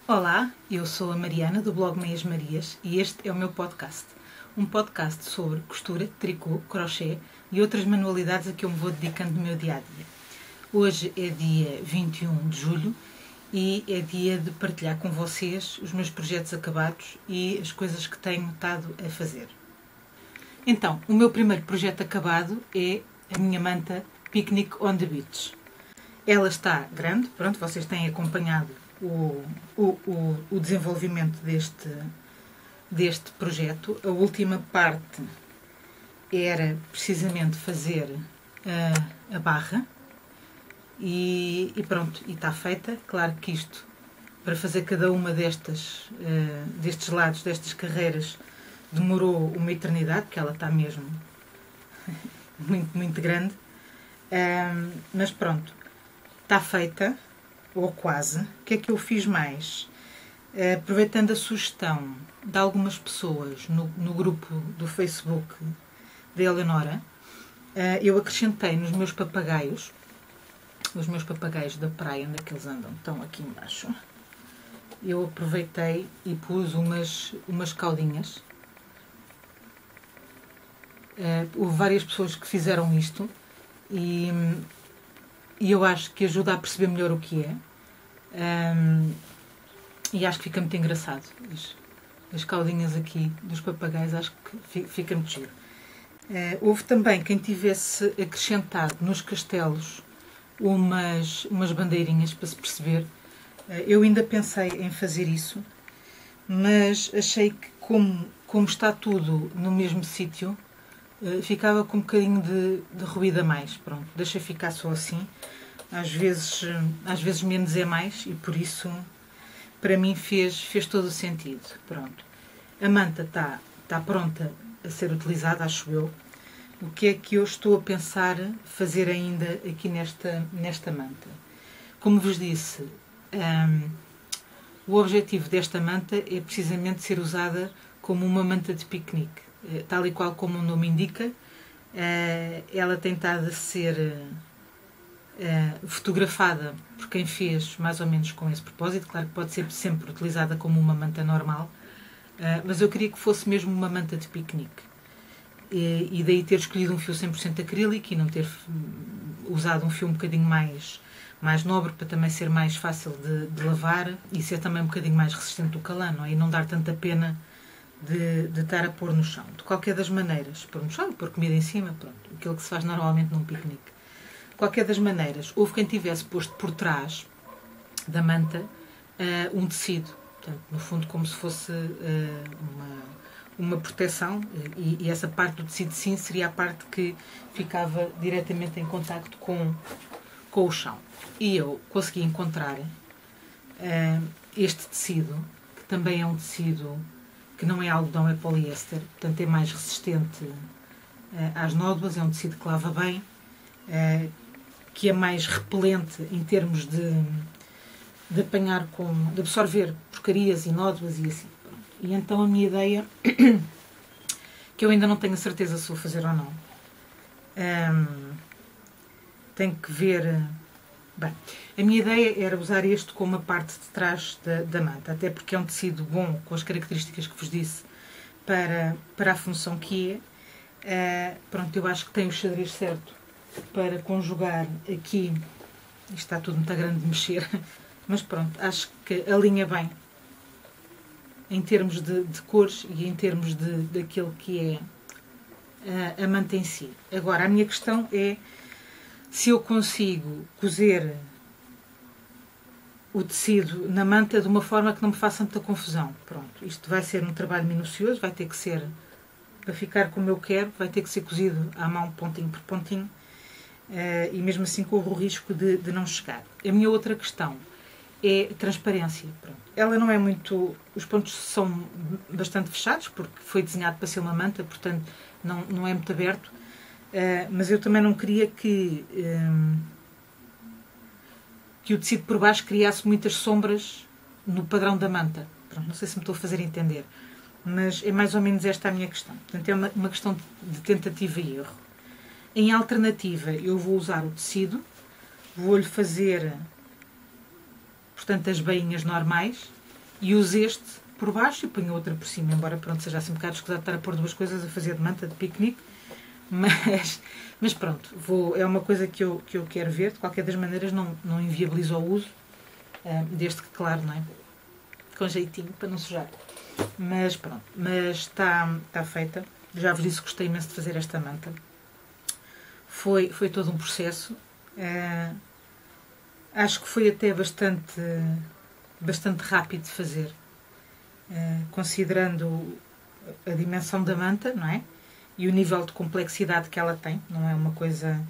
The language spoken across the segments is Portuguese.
Olá, eu sou a Mariana do blog Meias Marias e este é o meu podcast. Um podcast sobre costura, tricô, crochê e outras manualidades a que eu me vou dedicando no meu dia-a-dia. Hoje é dia 21 de julho e é dia de partilhar com vocês os meus projetos acabados e as coisas que tenho estado a fazer. Então, o meu primeiro projeto acabado é a minha manta Picnic on the Beach. Ela está grande, pronto, vocês têm acompanhado o desenvolvimento deste projeto. A última parte era precisamente fazer a barra e pronto, e está feita. Claro que isto, para fazer cada uma destes lados, destas carreiras, demorou uma eternidade, porque ela está mesmo muito, muito grande. Mas pronto, está feita. Ou quase. O que é que eu fiz mais? Aproveitando a sugestão de algumas pessoas no grupo do Facebook da Eleonora, eu acrescentei nos meus papagaios, os meus papagaios da praia, onde é que eles andam? Estão aqui embaixo. Eu aproveitei e pus umas caudinhas. Houve várias pessoas que fizeram isto e eu acho que ajuda a perceber melhor o que é. E acho que fica muito engraçado. As caudinhas aqui dos papagaios, acho que fica muito giro. Houve também quem tivesse acrescentado nos castelos umas bandeirinhas para se perceber. Eu ainda pensei em fazer isso, mas achei que como está tudo no mesmo sítio, ficava com um bocadinho de ruído a mais. Pronto, deixa ficar só assim. Às vezes menos é mais e por isso para mim fez todo o sentido. Pronto. A manta está pronta a ser utilizada, acho eu. O que é que eu estou a pensar fazer ainda aqui nesta manta? Como vos disse, o objetivo desta manta é precisamente ser usada como uma manta de piquenique. Tal e qual como o nome indica, ela tem estado a ser fotografada por quem fez mais ou menos com esse propósito. Claro que pode ser sempre utilizada como uma manta normal, mas eu queria que fosse mesmo uma manta de piquenique. E daí ter escolhido um fio 100% acrílico e não ter usado um fio um bocadinho mais nobre, para também ser mais fácil de lavar e ser também um bocadinho mais resistente do calor, não é? E não dar tanta pena de estar a pôr no chão. De qualquer das maneiras, pôr no chão, pôr comida em cima, pronto, aquilo que se faz normalmente num piquenique. De qualquer das maneiras, houve quem tivesse posto por trás da manta um tecido, portanto, no fundo como se fosse uma proteção, e essa parte do tecido sim seria a parte que ficava diretamente em contacto com o chão. E eu consegui encontrar este tecido, que também é um tecido que não é algodão, é poliéster, portanto é mais resistente às nódoas, é um tecido que lava bem, que é mais repelente em termos de apanhar de absorver porcarias e nódoas e assim. E então a minha ideia, que eu ainda não tenho a certeza se vou fazer ou não, tenho que ver. Bem, a minha ideia era usar este como a parte de trás da manta, até porque é um tecido bom, com as características que vos disse, para a função que é. Pronto, eu acho que tem o xadrez certo para conjugar aqui. Isto está tudo muito grande de mexer, mas pronto, acho que alinha bem em termos de cores e em termos daquilo que é a manta em si. Agora, a minha questão é se eu consigo cozer o tecido na manta de uma forma que não me faça tanta confusão. Pronto, isto vai ser um trabalho minucioso, vai ter que ser para ficar como eu quero, vai ter que ser cozido à mão, pontinho por pontinho, e mesmo assim corro o risco de não chegar. A minha outra questão é a transparência. Pronto. Ela não é muito... Os pontos são bastante fechados, porque foi desenhado para ser uma manta, portanto não é muito aberto, mas eu também não queria que o tecido por baixo criasse muitas sombras no padrão da manta. Pronto, não sei se me estou a fazer entender, mas é mais ou menos esta a minha questão. Portanto, é uma questão de tentativa e erro. Em alternativa, eu vou usar o tecido, vou-lhe fazer, portanto, as bainhas normais e uso este por baixo e ponho outra por cima, embora pronto, seja assim um bocado escusado estar a pôr duas coisas a fazer de manta de piquenique, mas pronto, é uma coisa que eu quero ver. De qualquer das maneiras não inviabilizo o uso, desde que, claro, não é? Com jeitinho, para não sujar. Mas pronto, mas está feita. Já vos disse que gostei imenso de fazer esta manta. Foi todo um processo. Acho que foi até bastante rápido de fazer, considerando a dimensão da manta, não é? E o nível de complexidade que ela tem. Não é uma coisa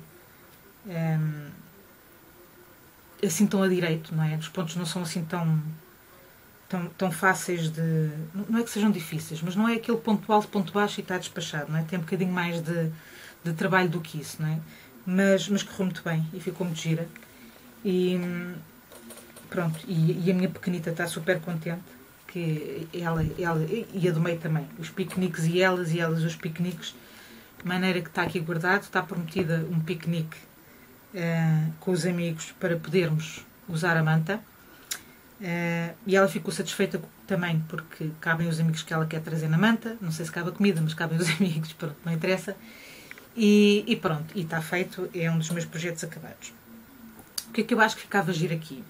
assim tão a direito, não é? Os pontos não são assim tão fáceis de... Não é que sejam difíceis, mas não é aquele ponto alto, ponto baixo e está despachado, não é? Tem um bocadinho mais de trabalho do que isso, não é? Mas correu muito bem e ficou muito gira. E pronto, e a minha pequenita está super contente, que ela e a do meio também, os piqueniques e elas os piqueniques, de maneira que está aqui guardado, está prometida um piquenique com os amigos para podermos usar a manta. E ela ficou satisfeita também porque cabem os amigos que ela quer trazer na manta. Não sei se cabe a comida, mas cabem os amigos, pronto, não interessa. E pronto, e está feito, é um dos meus projetos acabados. O que é que eu acho que ficava giro aqui?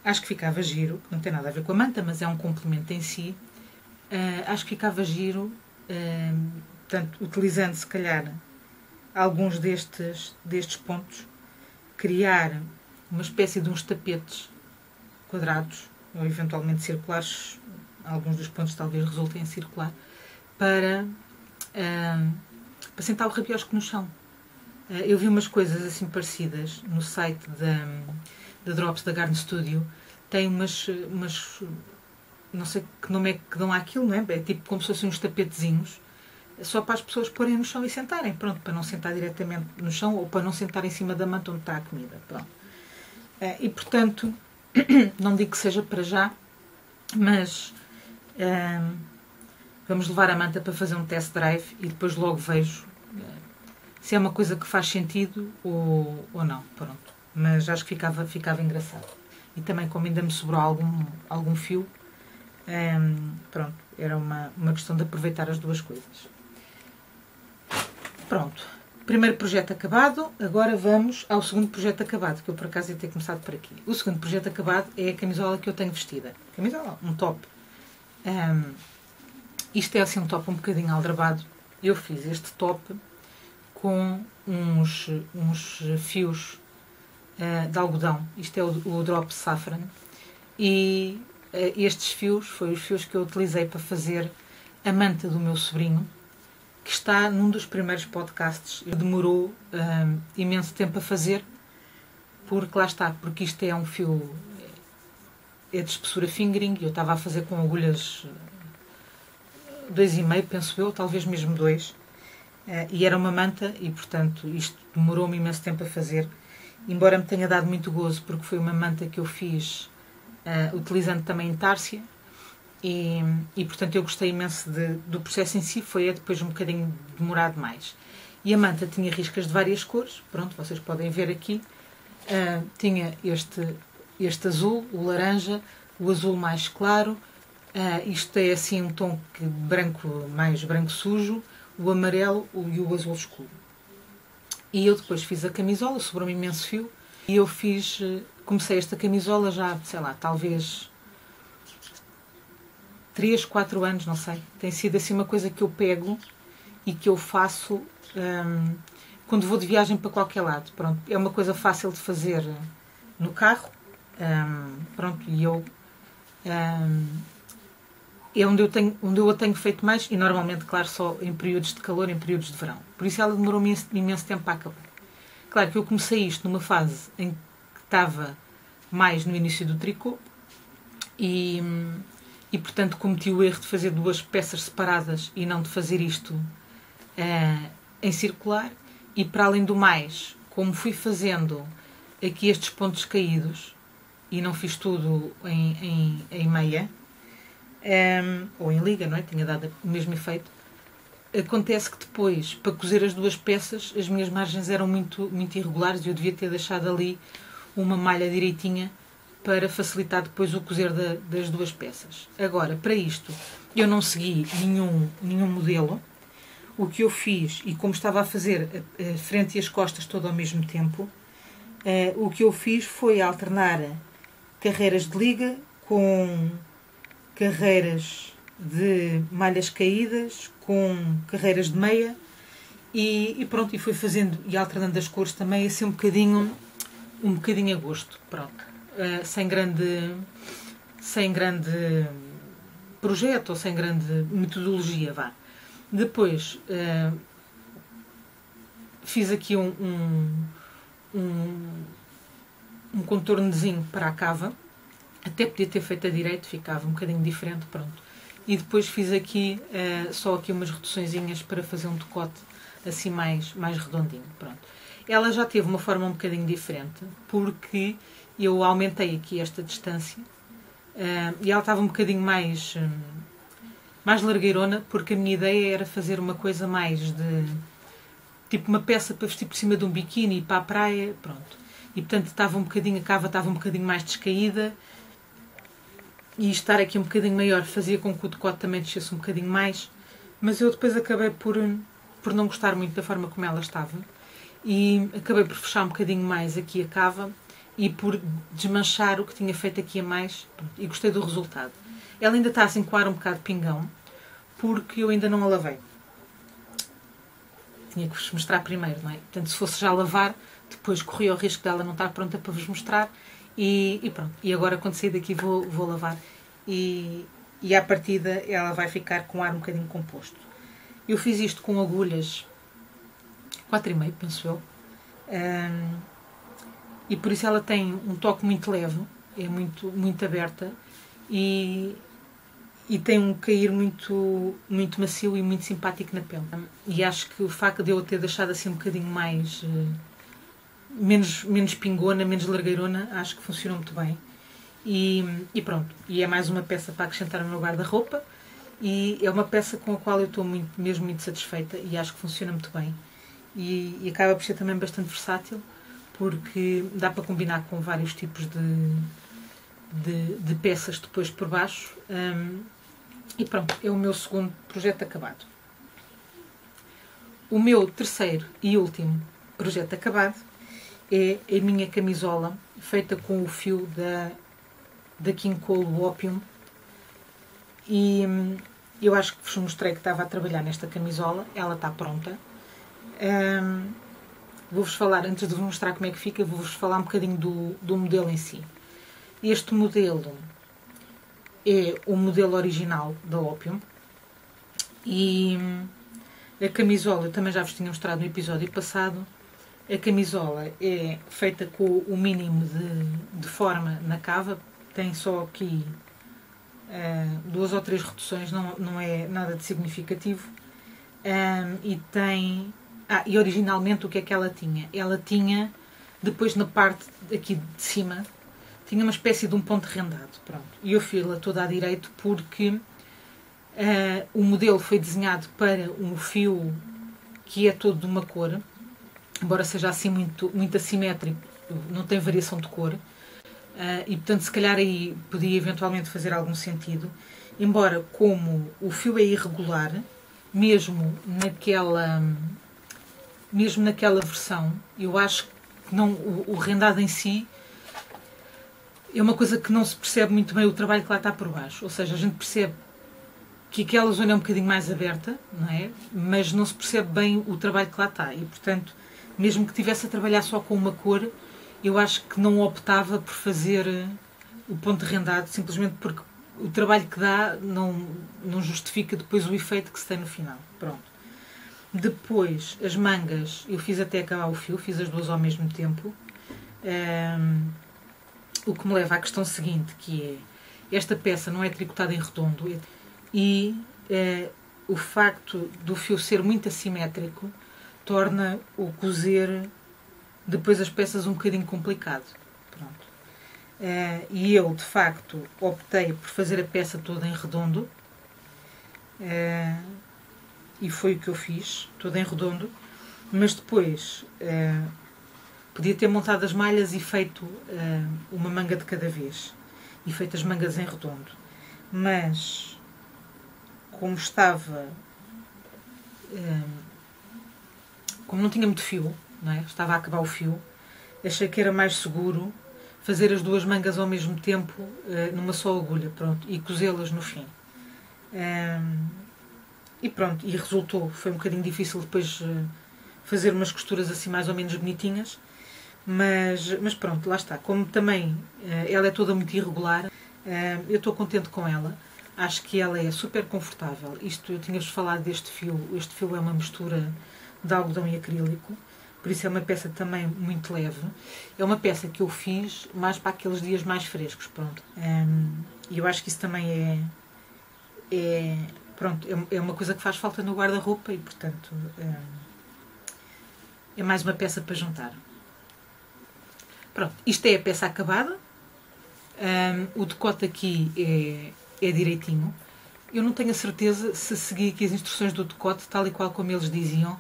Acho que ficava giro, não tem nada a ver com a manta, mas é um complemento em si. Acho que ficava giro, portanto, utilizando se calhar alguns destes pontos, criar uma espécie de uns tapetes quadrados, ou eventualmente circulares, alguns dos pontos talvez resultem em circular, para sentar o rabiosco no chão. Eu vi umas coisas assim parecidas no site da Drops da Garden Studio. Tem umas não sei que nome é que dão àquilo, não é? É tipo como se fossem uns tapetezinhos, só para as pessoas porem no chão e sentarem, pronto, para não sentar diretamente no chão ou para não sentar em cima da manta onde está a comida, pronto. E portanto, não digo que seja para já, mas vamos levar a manta para fazer um test drive e depois logo vejo se é uma coisa que faz sentido ou não, pronto. Mas acho que ficava engraçado. E também, como ainda me sobrou algum fio, pronto, era uma questão de aproveitar as duas coisas. Pronto, primeiro projeto acabado, agora vamos ao segundo projeto acabado, que eu por acaso ia ter começado por aqui. O segundo projeto acabado é a camisola que eu tenho vestida. Camisola, um top. Isto é assim um top um bocadinho aldrabado. Eu fiz este top com uns fios de algodão. Isto é o Drop Saffron. E estes fios foram os fios que eu utilizei para fazer a manta do meu sobrinho, que está num dos primeiros podcasts. Demorou imenso tempo a fazer, porque lá está, porque isto é um fio de espessura fingering, e eu estava a fazer com agulhas 2,5, penso eu, talvez mesmo 2. E era uma manta e, portanto, isto demorou-me imenso tempo a fazer, embora me tenha dado muito gozo, porque foi uma manta que eu fiz utilizando também intársia e, portanto, eu gostei imenso do processo em si. Foi depois um bocadinho demorado mais. E a manta tinha riscas de várias cores, pronto, vocês podem ver aqui. Tinha este azul, o laranja, o azul mais claro, isto é assim um tom mais branco sujo, o amarelo e o azul escuro. E eu depois fiz a camisola, sobrou-me imenso fio, e eu comecei esta camisola já, sei lá, talvez 3, 4 anos, não sei. Tem sido assim uma coisa que eu pego e que eu faço quando vou de viagem para qualquer lado. Pronto, é uma coisa fácil de fazer no carro, pronto, e eu é onde eu a tenho feito mais, e normalmente, claro, só em períodos de calor, em períodos de verão. Por isso ela demorou imenso tempo para acabar. Claro que eu comecei isto numa fase em que estava mais no início do tricô e portanto cometi o erro de fazer 2 peças separadas e não de fazer isto em circular. E para além do mais, como fui fazendo aqui estes pontos caídos e não fiz tudo em meia, ou em liga, não é? Tinha dado o mesmo efeito. Acontece que depois, para cozer as 2 peças, as minhas margens eram muito, muito irregulares e eu devia ter deixado ali uma malha direitinha para facilitar depois o cozer das 2 peças. Agora, para isto, eu não segui nenhum modelo. O que eu fiz, e como estava a fazer a frente e as costas todo ao mesmo tempo, o que eu fiz foi alternar carreiras de liga com carreiras de malhas caídas, com carreiras de meia, e pronto, e fui fazendo e alternando as cores também, assim um bocadinho a gosto, pronto. Sem grande projeto ou sem grande metodologia, vá. Depois fiz aqui um contornozinho para a cava, até podia ter feito a direito, ficava um bocadinho diferente, pronto. E depois fiz aqui só aqui umas reduçõezinhas para fazer um decote assim mais redondinho, pronto. Ela já teve uma forma um bocadinho diferente, porque eu aumentei aqui esta distância e ela estava um bocadinho mais largueirona, porque a minha ideia era fazer uma coisa mais de tipo uma peça para vestir por cima de um biquíni e para a praia, pronto. E portanto a cava estava um bocadinho mais descaída, e estar aqui um bocadinho maior fazia com que o decote também descesse um bocadinho mais, mas eu depois acabei por não gostar muito da forma como ela estava e acabei por fechar um bocadinho mais aqui a cava e por desmanchar o que tinha feito aqui a mais, e gostei do resultado. Ela ainda está assim com ar um bocado pingão, porque eu ainda não a lavei. Tinha que vos mostrar primeiro, não é? Portanto, se fosse já lavar, depois corria o risco dela não estar pronta para vos mostrar, e pronto. E agora, quando sair daqui, vou lavar, e à partida ela vai ficar com ar um bocadinho composto. Eu fiz isto com agulhas 4,5, penso eu, e por isso ela tem um toque muito leve, é muito, muito aberta, e tem um cair muito, muito macio e muito simpático na pele. E acho que o facto de eu ter deixado assim um bocadinho mais menos pingona, menos largueirona, acho que funcionou muito bem. E pronto, e é mais uma peça para acrescentar no meu guarda-roupa, e é uma peça com a qual eu estou mesmo muito satisfeita e acho que funciona muito bem. E acaba por ser também bastante versátil, porque dá para combinar com vários tipos de peças depois por baixo. E pronto, é o meu segundo projeto acabado. O meu terceiro e último projeto acabado é a minha camisola feita com o fio da King Cole Opium, e eu acho que vos mostrei que estava a trabalhar nesta camisola. Ela está pronta. Vou-vos falar, antes de vos mostrar como é que fica, vou-vos falar um bocadinho do modelo em si. Este modelo é o modelo original da Opium, e a camisola, eu também já vos tinha mostrado no episódio passado, a camisola é feita com o mínimo de forma na cava, tem só aqui 2 ou 3 reduções, não é nada de significativo, e tem... e originalmente o que é que ela tinha? Ela tinha, depois na parte aqui de cima, tinha uma espécie de um ponto rendado, pronto. E eu fiz-la toda à direito porque o modelo foi desenhado para um fio que é todo de uma cor, embora seja assim muito, muito assimétrico, não tem variação de cor, e portanto se calhar aí podia eventualmente fazer algum sentido, embora como o fio é irregular, mesmo naquela versão, eu acho que não, o rendado em si é uma coisa que não se percebe muito bem o trabalho que lá está por baixo. Ou seja, a gente percebe que aquela zona é um bocadinho mais aberta, não é? Mas não se percebe bem o trabalho que lá está. E, portanto, mesmo que estivesse a trabalhar só com uma cor, eu acho que não optava por fazer o ponto de rendado, simplesmente porque o trabalho que dá não justifica depois o efeito que se tem no final. Pronto. Depois, as mangas, eu fiz até acabar o fio, fiz as duas ao mesmo tempo. O que me leva à questão seguinte, que é, esta peça não é tricotada em redondo e o facto do fio ser muito assimétrico torna o cozer depois as peças um bocadinho complicado. Pronto. E eu, de facto, optei por fazer a peça toda em redondo. E foi o que eu fiz, toda em redondo. Mas depois podia ter montado as malhas e feito uma manga de cada vez. E feito as mangas em redondo. Mas, como estava... como não tinha muito fio, não é? Estava a acabar o fio, achei que era mais seguro fazer as duas mangas ao mesmo tempo numa só agulha, pronto, e cozê-las no fim. E pronto, e resultou. Foi um bocadinho difícil depois fazer umas costuras assim mais ou menos bonitinhas, mas pronto, lá está. Como também ela é toda muito irregular, eu estou contente com ela. Acho que ela é super confortável. Isto, eu tinha-vos falado deste fio. Este fio é uma mistura de algodão e acrílico. Por isso é uma peça também muito leve. É uma peça que eu fiz mais para aqueles dias mais frescos. Pronto. E eu acho que isso também pronto, é uma coisa que faz falta no guarda-roupa e, portanto, é mais uma peça para juntar. Pronto, isto é a peça acabada. O decote aqui é direitinho. Eu não tenho a certeza se segui aqui as instruções do decote tal e qual como eles diziam.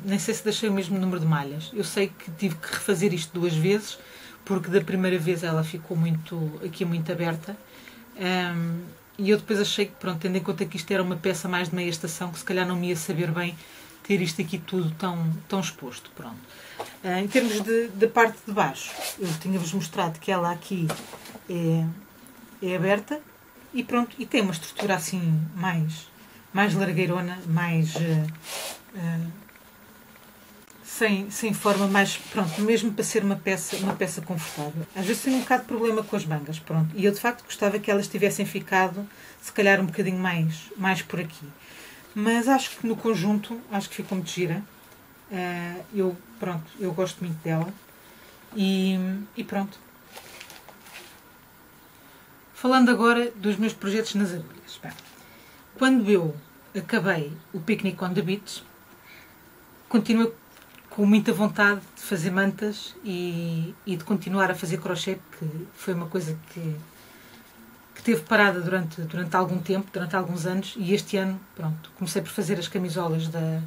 Nem sei se deixei o mesmo número de malhas. Eu sei que tive que refazer isto duas vezes, porque da primeira vez ela ficou aqui muito aberta. E eu depois achei que, pronto, tendo em conta que isto era uma peça mais de meia estação, que se calhar não me ia saber bem ter isto aqui tudo tão exposto. Pronto. Em termos da parte de baixo, eu tinha-vos mostrado que ela aqui é aberta e pronto, e tem uma estrutura assim mais largueirona, mais sem forma, mais pronto, mesmo para ser uma peça confortável. Às vezes tenho um bocado de problema com as mangas, pronto, e eu de facto gostava que elas tivessem ficado se calhar um bocadinho mais por aqui, mas acho que no conjunto acho que ficou muito gira. Eu gosto muito dela e pronto. Falando agora dos meus projetos nas agulhas. Bem, quando eu acabei o Picnic on the Beach, continuei com muita vontade de fazer mantas e de continuar a fazer crochê, porque foi uma coisa que esteve parada durante algum tempo, durante alguns anos, e este ano, pronto, comecei por fazer as camisolas da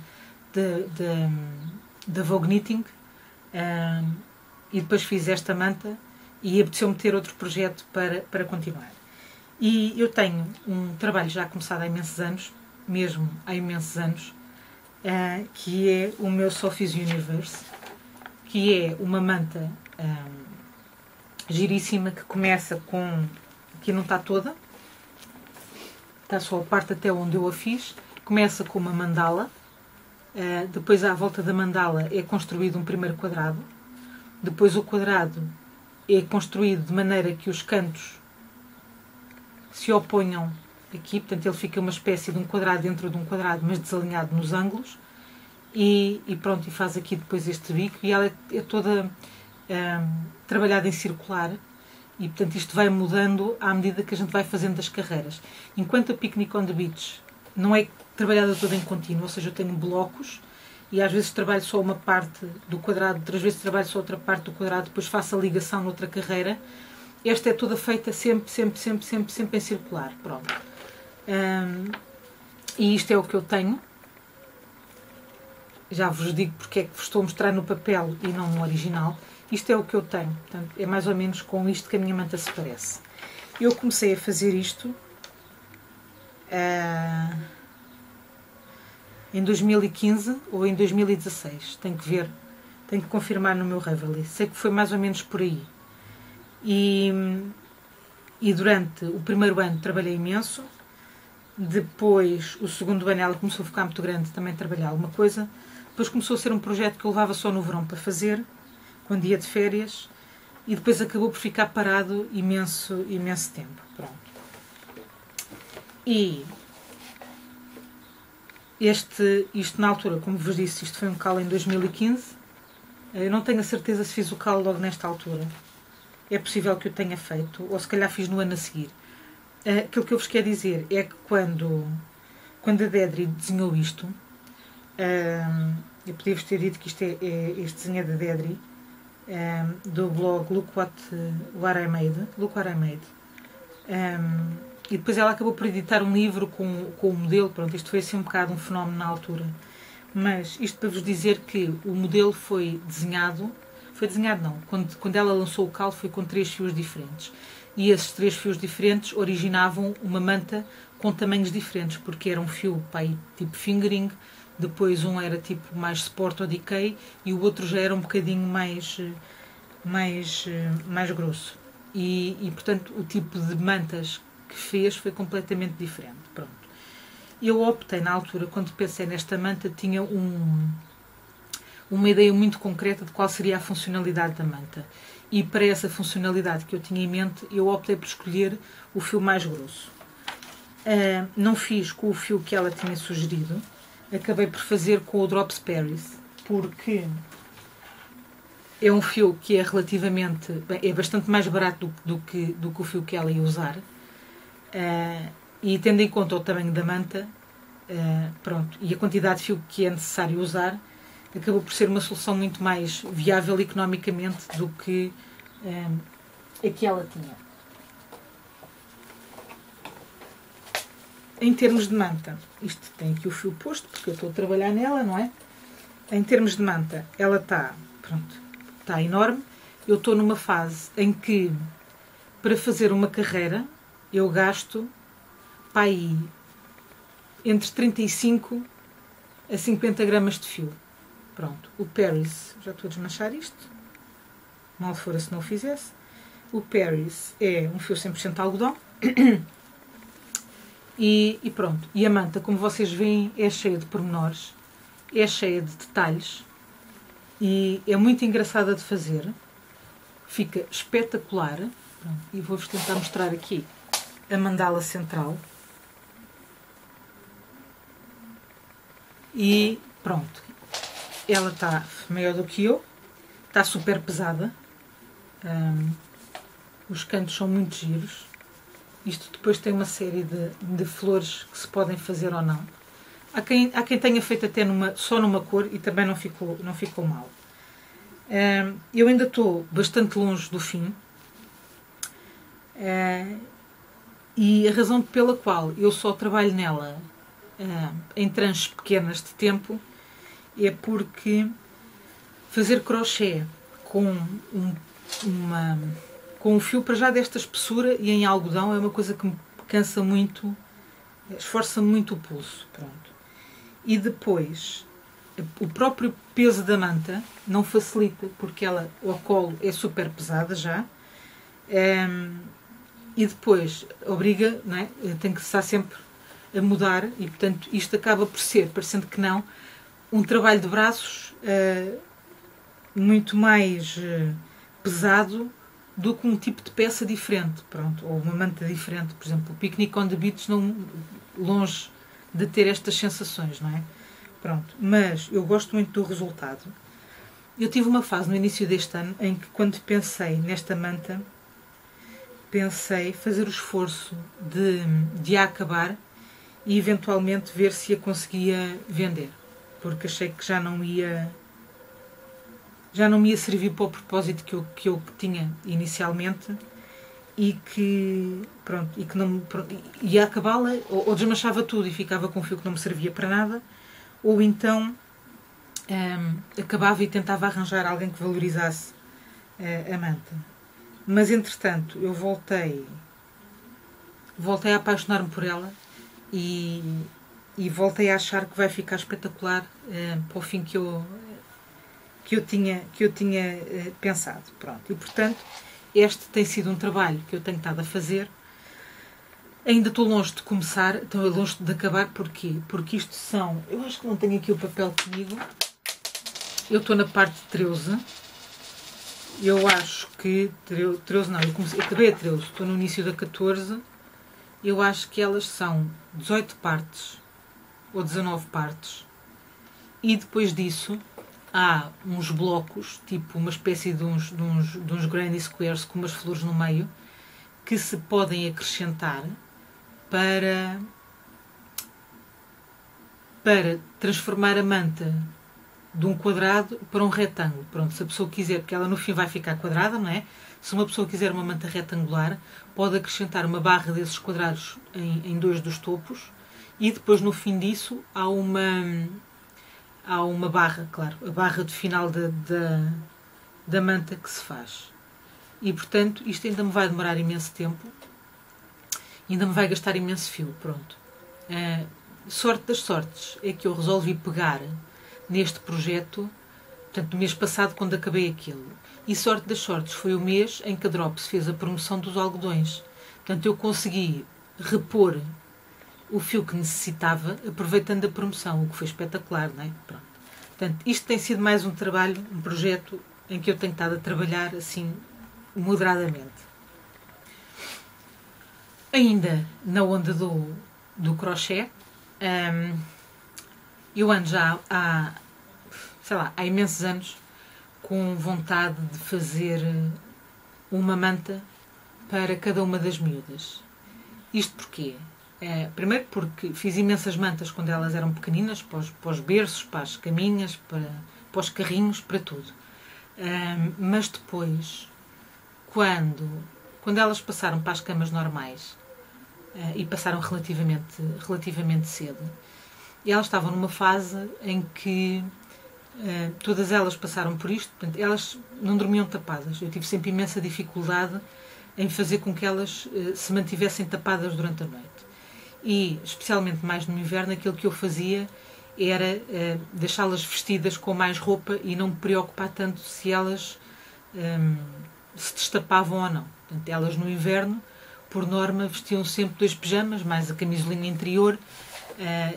Vogue Knitting e depois fiz esta manta e apeteceu-me ter outro projeto para continuar. E eu tenho um trabalho já começado há imensos anos, mesmo há imensos anos, que é o meu Sophie's Universe, que é uma manta giríssima que começa com... Aqui não está toda, está só a parte até onde eu a fiz. Começa com uma mandala, depois à volta da mandala é construído um primeiro quadrado, depois o quadrado é construído de maneira que os cantos se oponham aqui, portanto ele fica uma espécie de um quadrado dentro de um quadrado, mas desalinhado nos ângulos, e pronto, e faz aqui depois este bico, e ela é toda trabalhada em circular, e portanto isto vai mudando à medida que a gente vai fazendo as carreiras. Enquanto a Picnic on the Beach não é trabalhada toda em contínuo, ou seja, eu tenho blocos, e às vezes trabalho só uma parte do quadrado, outras vezes trabalho só outra parte do quadrado, depois faço a ligação noutra carreira. Esta é toda feita sempre em circular. Pronto. E isto é o que eu tenho. Já vos digo porque é que vos estou a mostrar no papel e não no original. Isto é o que eu tenho. Portanto, é mais ou menos com isto que a minha manta se parece. Eu comecei a fazer isto em 2015 ou em 2016. Tenho que ver, tenho que confirmar no meu Ravelry. Sei que foi mais ou menos por aí. E durante o primeiro ano trabalhei imenso. Depois, o segundo ano, ela começou a ficar muito grande, também trabalhei alguma coisa. Depois começou a ser um projeto que eu levava só no verão para fazer, quando ia de férias. E depois acabou por ficar parado imenso tempo. Pronto. E isto na altura, como vos disse, isto foi um calo em 2015. Eu não tenho a certeza se fiz o calo logo nesta altura. É possível que eu tenha feito, ou se calhar fiz no ano a seguir. Aquilo que eu vos quero dizer é que quando a Dedri desenhou isto, eu podia-vos ter dito que este desenho é da Dedri, do blog Look What I Made. Look What I Made. E depois ela acabou por editar um livro com o modelo. Pronto, isto foi assim um bocado um fenómeno na altura. Mas isto para vos dizer que o modelo foi desenhado não, quando ela lançou o calo foi com 3 fios diferentes. E esses 3 fios diferentes originavam uma manta com tamanhos diferentes, porque era um fio tipo fingering, depois um era tipo mais sport ou decay e o outro já era um bocadinho mais grosso. E portanto o tipo de mantas que fez foi completamente diferente. Pronto. Eu optei na altura, quando pensei nesta manta, tinha uma ideia muito concreta de qual seria a funcionalidade da manta. E para essa funcionalidade que eu tinha em mente, eu optei por escolher o fio mais grosso. Não fiz com o fio que ela tinha sugerido, acabei por fazer com o Drops Paris, porque é um fio que é é bastante mais barato do que o fio que ela ia usar. E tendo em conta o tamanho da manta, pronto, e a quantidade de fio que é necessário usar, acabou por ser uma solução muito mais viável economicamente do que a que ela tinha. Em termos de manta, isto tem aqui o fio posto, porque eu estou a trabalhar nela, não é? Em termos de manta, ela está enorme. Eu estou numa fase em que, para fazer uma carreira, eu gasto entre 35 a 50 gramas de fio. Pronto, o Paris, já estou a desmanchar isto, mal fora se não o fizesse. O Paris é um fio 100% algodão. E pronto, e a manta, como vocês veem, é cheia de pormenores, é cheia de detalhes e é muito engraçada de fazer, fica espetacular. Pronto, e vou-vos tentar mostrar aqui a mandala central. E pronto, ela está maior do que eu, está super pesada, os cantos são muito giros. Isto depois tem uma série de flores que se podem fazer ou não. Há quem tenha feito até só numa cor e também não ficou mal. Eu ainda estou bastante longe do fim. E a razão pela qual eu só trabalho nela em tranches pequenas de tempo é porque fazer crochê com um fio para já desta espessura e em algodão é uma coisa que me cansa muito, esforça muito o pulso. Pronto. E depois, o próprio peso da manta não facilita, porque ela ao colo é super pesada já, e depois obriga, não é? Tem que estar sempre a mudar e, portanto, isto acaba por ser, parecendo que não, um trabalho de braços muito mais pesado do que um tipo de peça diferente, pronto, ou uma manta diferente. Por exemplo, o Picnic on the Beach, longe de ter estas sensações, não é? Pronto, mas eu gosto muito do resultado. Eu tive uma fase no início deste ano em que, quando pensei nesta manta, pensei fazer o esforço de a acabar e eventualmente ver se a conseguia vender, porque achei que já não me ia servir para o propósito que eu tinha inicialmente e que não ia acabá-la, ou desmanchava tudo e ficava com um fio que não me servia para nada, ou então acabava e tentava arranjar alguém que valorizasse a manta. Mas entretanto eu voltei a apaixonar-me por ela e voltei a achar que vai ficar espetacular para o fim que eu tinha pensado. Pronto. E portanto, este tem sido um trabalho que eu tenho estado a fazer. Ainda estou longe de começar, estou longe de acabar. Porquê? Porque isto são... Eu acho que não tenho aqui o papel comigo. Eu estou na parte de 13. Eu acho que... 13 não, eu acabei a 13. Estou no início da 14. eu acho que elas são 18 partes ou 19 partes, e depois disso há uns blocos, tipo uma espécie de uns granny squares com umas flores no meio, que se podem acrescentar para transformar a manta de um quadrado para um retângulo. Pronto, se a pessoa quiser, porque ela no fim vai ficar quadrada, não é? Se uma pessoa quiser uma manta retangular, pode acrescentar uma barra desses quadrados em dois dos topos, e depois no fim disso há uma barra, claro, a barra de final da manta que se faz. E portanto isto ainda me vai demorar imenso tempo, ainda me vai gastar imenso fio. Pronto. Sorte das sortes é que eu resolvi pegar neste projeto, portanto, no mês passado, quando acabei aquilo. E sorte das sortes foi o mês em que a Drops fez a promoção dos algodões. Portanto, eu consegui repor o fio que necessitava, aproveitando a promoção, o que foi espetacular, não é? Pronto. Portanto, isto tem sido mais um trabalho, um projeto em que eu tenho estado a trabalhar assim, moderadamente. Ainda na onda do crochê, eu ando já há imensos anos com vontade de fazer uma manta para cada uma das miúdas. Isto porquê? Primeiro porque fiz imensas mantas quando elas eram pequeninas, para os berços, para as caminhas, para os carrinhos, para tudo. Mas depois, quando elas passaram para as camas normais, e passaram relativamente cedo, e elas estavam numa fase em que todas elas passaram por isto, portanto, elas não dormiam tapadas. Eu tive sempre imensa dificuldade em fazer com que elas se mantivessem tapadas durante a noite. E, especialmente mais no inverno, aquilo que eu fazia era deixá-las vestidas com mais roupa e não me preocupar tanto se elas se destapavam ou não. Portanto, elas no inverno, por norma, vestiam sempre 2 pijamas, mais a camisolinha interior,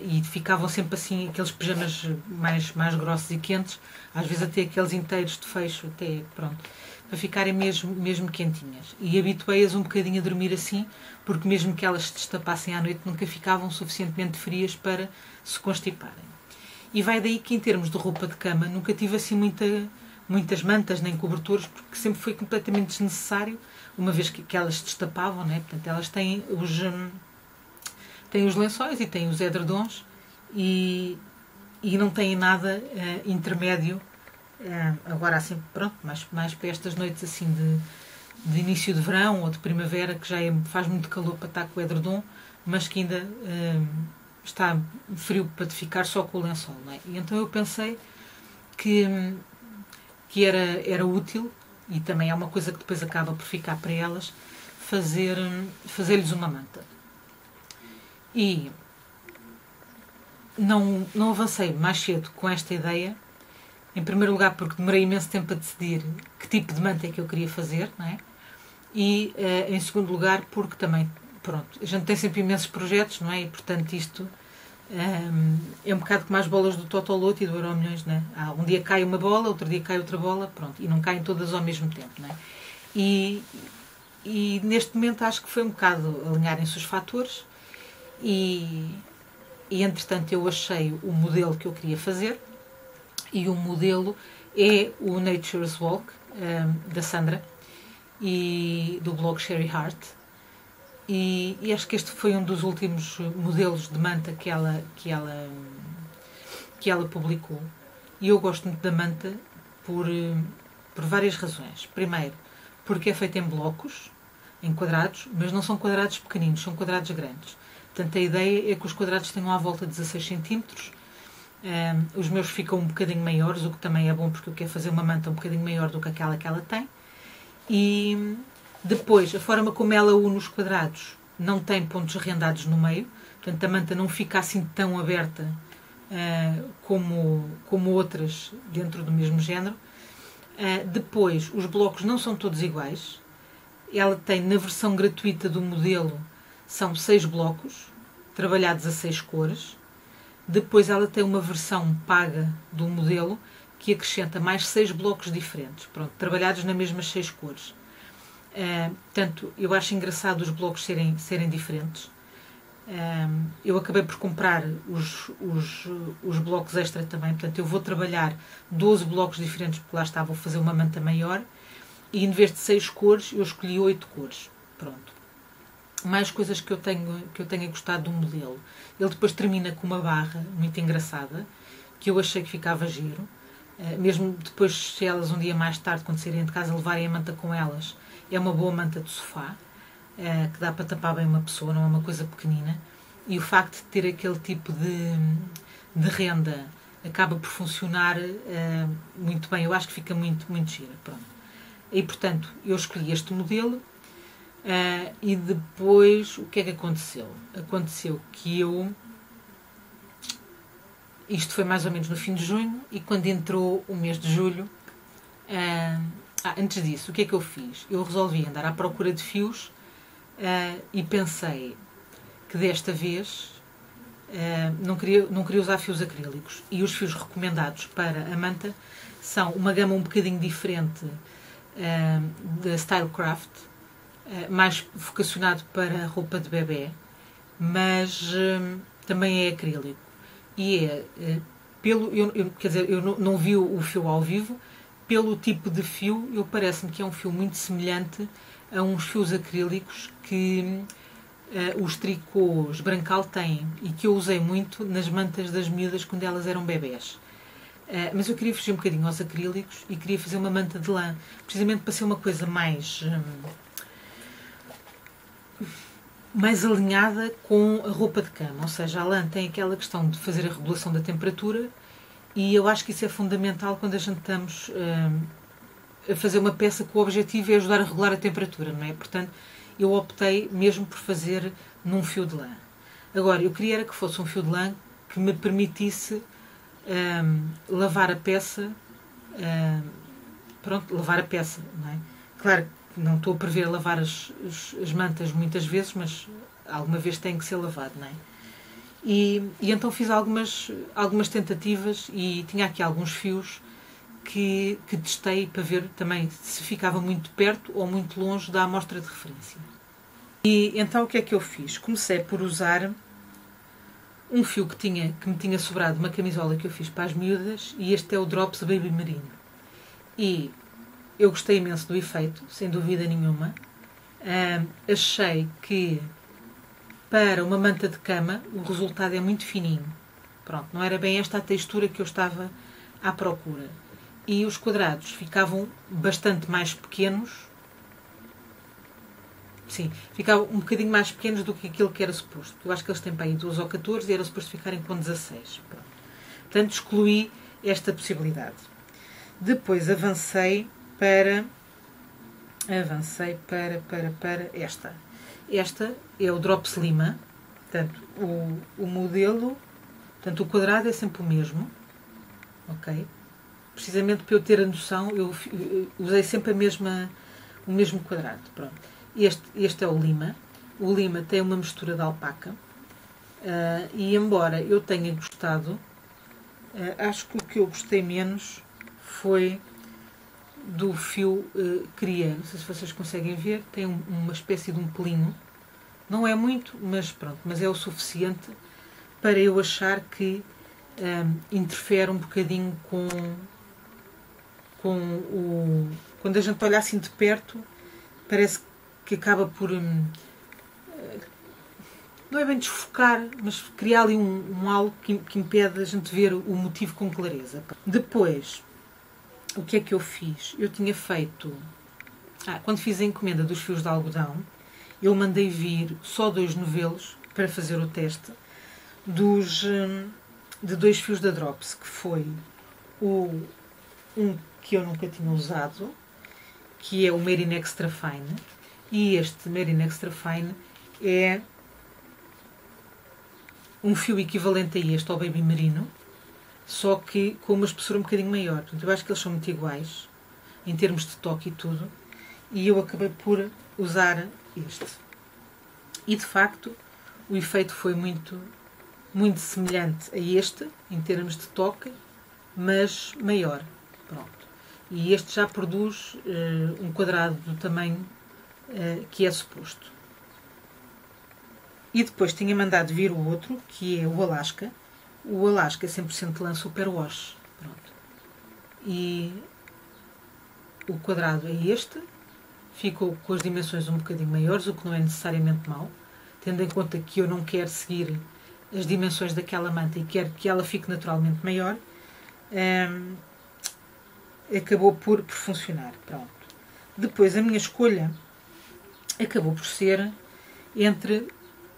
e ficavam sempre assim, aqueles pijamas mais grossos e quentes, às vezes até aqueles inteiros de fecho, até, pronto, para ficarem mesmo quentinhas. E habituei-as um bocadinho a dormir assim, porque mesmo que elas se destapassem à noite, nunca ficavam suficientemente frias para se constiparem. E vai daí que, em termos de roupa de cama, nunca tive assim muitas mantas nem cobertores, porque sempre foi completamente desnecessário, uma vez que elas se destapavam, né? Portanto, elas têm os lençóis e têm os edredons, e não têm nada intermédio. Agora assim, pronto, mais para estas noites assim de início de verão ou de primavera, que já faz muito calor para estar com o edredom, mas que ainda está frio para te ficar só com o lençol, não é? E então eu pensei que era útil, e também é uma coisa que depois acaba por ficar para elas, fazer-lhes uma manta. E não avancei mais cedo com esta ideia, em primeiro lugar porque demorei imenso tempo a decidir que tipo de manta é que eu queria fazer, não é? E em segundo lugar porque também, pronto, a gente tem sempre imensos projetos, não é? E portanto isto é um bocado como as bolas do Totoloto e do Euromilhões, não é? Um dia cai uma bola, outro dia cai outra bola, pronto, e não caem todas ao mesmo tempo, não é? E neste momento acho que foi um bocado alinharem-se os fatores, e entretanto eu achei o modelo que eu queria fazer, e o modelo é o Nature's Walk, da Sandra, e do blog Sherry Heart, e acho que este foi um dos últimos modelos de manta que ela publicou, e eu gosto muito da manta por várias razões. Primeiro, porque é feita em blocos, em quadrados, mas não são quadrados pequeninos, são quadrados grandes. Portanto, a ideia é que os quadrados tenham à volta de 16 cm. Os meus ficam um bocadinho maiores, o que também é bom porque eu quero fazer uma manta um bocadinho maior do que aquela que ela tem. E depois, a forma como ela une os quadrados não tem pontos arrendados no meio, portanto a manta não fica assim tão aberta como outras dentro do mesmo género. Depois, os blocos não são todos iguais. Ela tem, na versão gratuita do modelo, são 6 blocos, trabalhados a 6 cores. Depois ela tem uma versão paga do modelo que acrescenta mais 6 blocos diferentes, pronto, trabalhados nas mesmas 6 cores. Portanto, eu acho engraçado os blocos serem diferentes. Eu acabei por comprar os blocos extra também, portanto eu vou trabalhar 12 blocos diferentes, porque lá está, vou fazer uma manta maior, e em vez de 6 cores eu escolhi 8 cores. Pronto. Mais coisas que eu tenha gostado do modelo. Ele depois termina com uma barra muito engraçada, que eu achei que ficava giro. Mesmo depois, se elas um dia mais tarde, quando saírem de casa, levarem a manta com elas, é uma boa manta de sofá, que dá para tapar bem uma pessoa, não é uma coisa pequenina. E o facto de ter aquele tipo de renda acaba por funcionar muito bem. Eu acho que fica muito, muito gira. Pronto. E, portanto, eu escolhi este modelo. E depois, o que é que aconteceu? Aconteceu que isto foi mais ou menos no fim de junho, e quando entrou o mês de julho, antes disso, o que é que eu fiz? Eu resolvi andar à procura de fios, e pensei que desta vez não queria usar fios acrílicos, e os fios recomendados para a manta são uma gama um bocadinho diferente da Stylecraft, mais vocacionado para roupa de bebê, mas também é acrílico. E quer dizer, eu não vi o fio ao vivo, pelo tipo de fio, parece-me que é um fio muito semelhante a uns fios acrílicos que os tricôs Brancal têm, e que eu usei muito nas mantas das miúdas quando elas eram bebés. Mas eu queria fugir um bocadinho aos acrílicos e queria fazer uma manta de lã, precisamente para ser uma coisa mais alinhada com a roupa de cama. Ou seja, a lã tem aquela questão de fazer a regulação da temperatura, e eu acho que isso é fundamental quando a gente estamos a fazer uma peça que o objetivo é ajudar a regular a temperatura, não é? Portanto, eu optei mesmo por fazer num fio de lã. Agora, eu queria era que fosse um fio de lã que me permitisse lavar a peça, lavar a peça, não é? Claro que não estou a prever lavar as mantas muitas vezes, mas alguma vez tem que ser lavado, não é? E então fiz algumas tentativas, e tinha aqui alguns fios que testei para ver também se ficava muito perto ou muito longe da amostra de referência. E então o que é que eu fiz? Comecei por usar um fio que me tinha sobrado uma camisola que eu fiz para as miúdas, e este é o Drops Baby Merino. E eu gostei imenso do efeito, sem dúvida nenhuma. Achei que para uma manta de cama o resultado é muito fininho. Pronto, não era bem esta a textura que eu estava à procura. E os quadrados ficavam bastante mais pequenos. Sim, ficavam um bocadinho mais pequenos do que aquilo que era suposto. Eu acho que eles têm para aí 12 ou 14 e era suposto ficarem com 16. Pronto. Portanto, excluí esta possibilidade. Depois avancei para esta. Esta é o Drops Lima. Portanto, o modelo, portanto, o quadrado é sempre o mesmo. Ok? Precisamente para eu ter a noção, eu usei sempre o mesmo quadrado. Pronto. Este é o Lima. O Lima tem uma mistura de alpaca. E embora eu tenha gostado, acho que o que eu gostei menos foi do fio Cria. Não sei se vocês conseguem ver, tem uma espécie de um pelinho. Não é muito, mas pronto, mas é o suficiente para eu achar que interfere um bocadinho com quando a gente olha assim de perto, parece que acaba por não é bem desfocar, mas criar ali um algo que impede a gente ver o motivo com clareza. Depois, o que é que eu fiz? Eu tinha feito... quando fiz a encomenda dos fios de algodão, eu mandei vir só 2 novelos para fazer o teste de 2 fios da Drops, que foi um que eu nunca tinha usado, que é o Made in Extra Fine, e este Made in Extra Fine é um fio equivalente a este, ao Baby Merino, só que com uma espessura um bocadinho maior. Portanto, eu acho que eles são muito iguais em termos de toque e tudo, e eu acabei por usar este. E de facto o efeito foi muito, muito semelhante a este em termos de toque, mas maior. Pronto. E este já produz um quadrado do tamanho que é suposto. E depois tinha mandado vir o outro, que é o Alaska. O Alaska é 100% lã superwash. Pronto. E o quadrado é este. Ficou com as dimensões um bocadinho maiores, o que não é necessariamente mau, tendo em conta que eu não quero seguir as dimensões daquela manta e quero que ela fique naturalmente maior. Acabou por funcionar. Pronto. Depois a minha escolha acabou por ser entre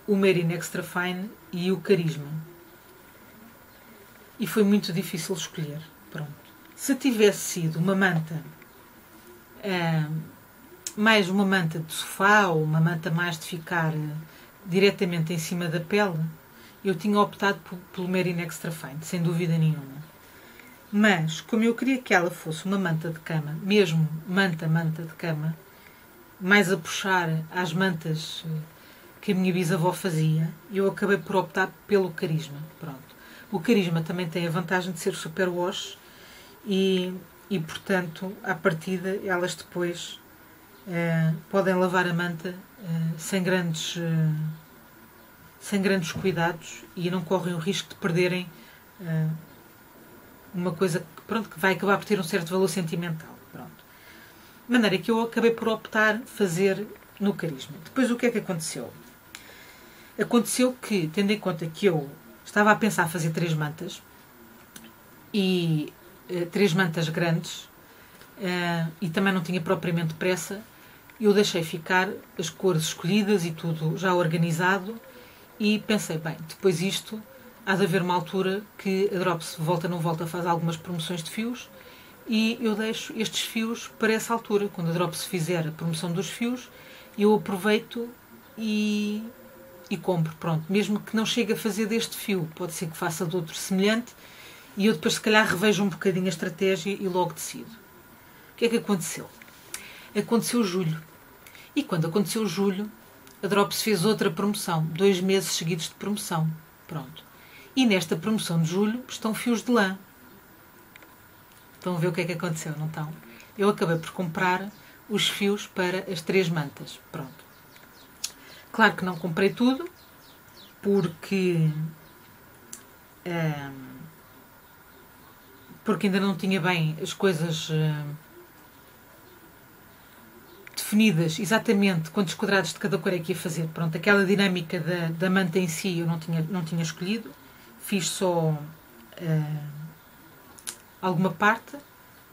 o Merino Extra Fine e o Carisma. E foi muito difícil escolher. Pronto. Se tivesse sido uma manta, mais uma manta de sofá ou uma manta mais de ficar diretamente em cima da pele, eu tinha optado pelo Merino Extra Fine, sem dúvida nenhuma. Mas, como eu queria que ela fosse uma manta de cama, mesmo manta de cama, mais a puxar às mantas que a minha bisavó fazia, eu acabei por optar pelo Carisma. Pronto. O Carisma também tem a vantagem de ser superwash e portanto, à partida, elas depois podem lavar a manta sem grandes cuidados e não correm o risco de perderem uma coisa que vai acabar por ter um certo valor sentimental. Pronto. De maneira que eu acabei por optar fazer no Carisma. Depois o que é que aconteceu? Aconteceu que, tendo em conta que eu estava a pensar fazer 3 mantas e 3 mantas grandes e também não tinha propriamente pressa, eu deixei ficar as cores escolhidas e tudo já organizado e pensei, bem, depois isto há de haver uma altura que a Drops volta não volta faz algumas promoções de fios e eu deixo estes fios para essa altura. Quando a Drops fizer a promoção dos fios, eu aproveito e compro. Pronto, mesmo que não chegue a fazer deste fio, pode ser que faça de outro semelhante e eu depois se calhar revejo um bocadinho a estratégia e logo decido. O que é que aconteceu? Aconteceu julho. E quando aconteceu julho, a Drops fez outra promoção, 2 meses seguidos de promoção. Pronto. E nesta promoção de julho estão fios de lã. Estão a ver o que é que aconteceu, não estão? Eu acabei por comprar os fios para as 3 mantas. Pronto. Claro que não comprei tudo, porque ainda não tinha bem as coisas definidas exatamente quantos quadrados de cada cor é que ia fazer. Pronto, aquela dinâmica da manta em si eu não tinha escolhido. Fiz só alguma parte.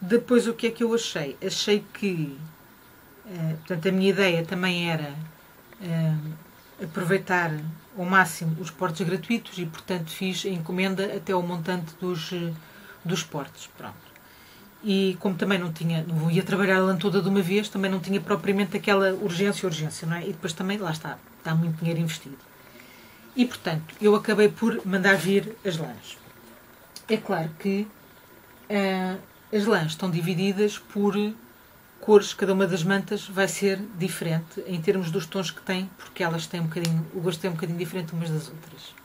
Depois o que é que eu achei? Achei que portanto, a minha ideia também era aproveitar ao máximo os portes gratuitos e portanto fiz a encomenda até ao montante dos portes. Pronto. E como também não ia trabalhar a lã toda de uma vez, também não tinha propriamente aquela urgência, não é? E depois também, lá está muito dinheiro investido. E, portanto, eu acabei por mandar vir as lãs. É claro que as lãs estão divididas por cores, cada uma das mantas vai ser diferente em termos dos tons que têm, porque elas têm o gosto é um bocadinho diferente umas das outras.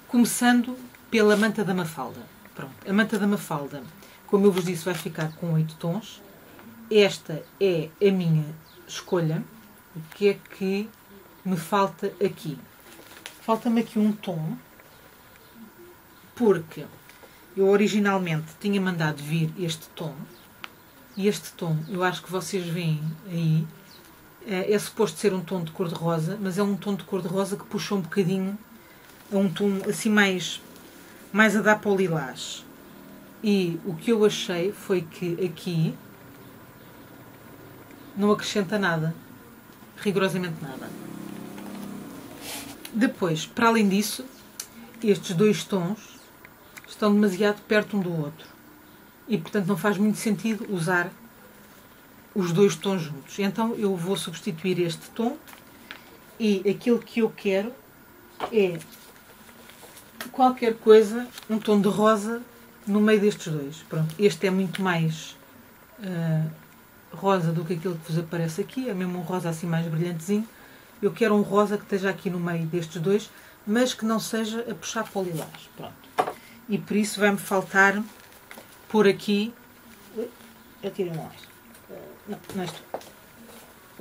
Começando pela manta da Mafalda. Pronto, a manta da Mafalda, como eu vos disse, vai ficar com 8 tons. Esta é a minha escolha. O que é que me falta aqui? Falta-me aqui um tom, porque eu originalmente tinha mandado vir este tom, e este tom, eu acho que vocês veem aí, é suposto ser um tom de cor-de-rosa, mas é um tom de cor-de-rosa que puxa um bocadinho a um tom assim mais a dar para o lilás. E o que eu achei foi que aqui não acrescenta nada, rigorosamente nada. Depois, para além disso, estes 2 tons estão demasiado perto um do outro e portanto não faz muito sentido usar os 2 tons juntos. Então eu vou substituir este tom e aquilo que eu quero é qualquer coisa, um tom de rosa no meio destes 2. Pronto, este é muito mais rosa do que aquilo que vos aparece aqui, é mesmo um rosa assim mais brilhantezinho. Eu quero um rosa que esteja aqui no meio destes 2, mas que não seja a puxar para o lilás. Pronto. E por isso vai-me faltar por aqui. Atira mais. não és tu.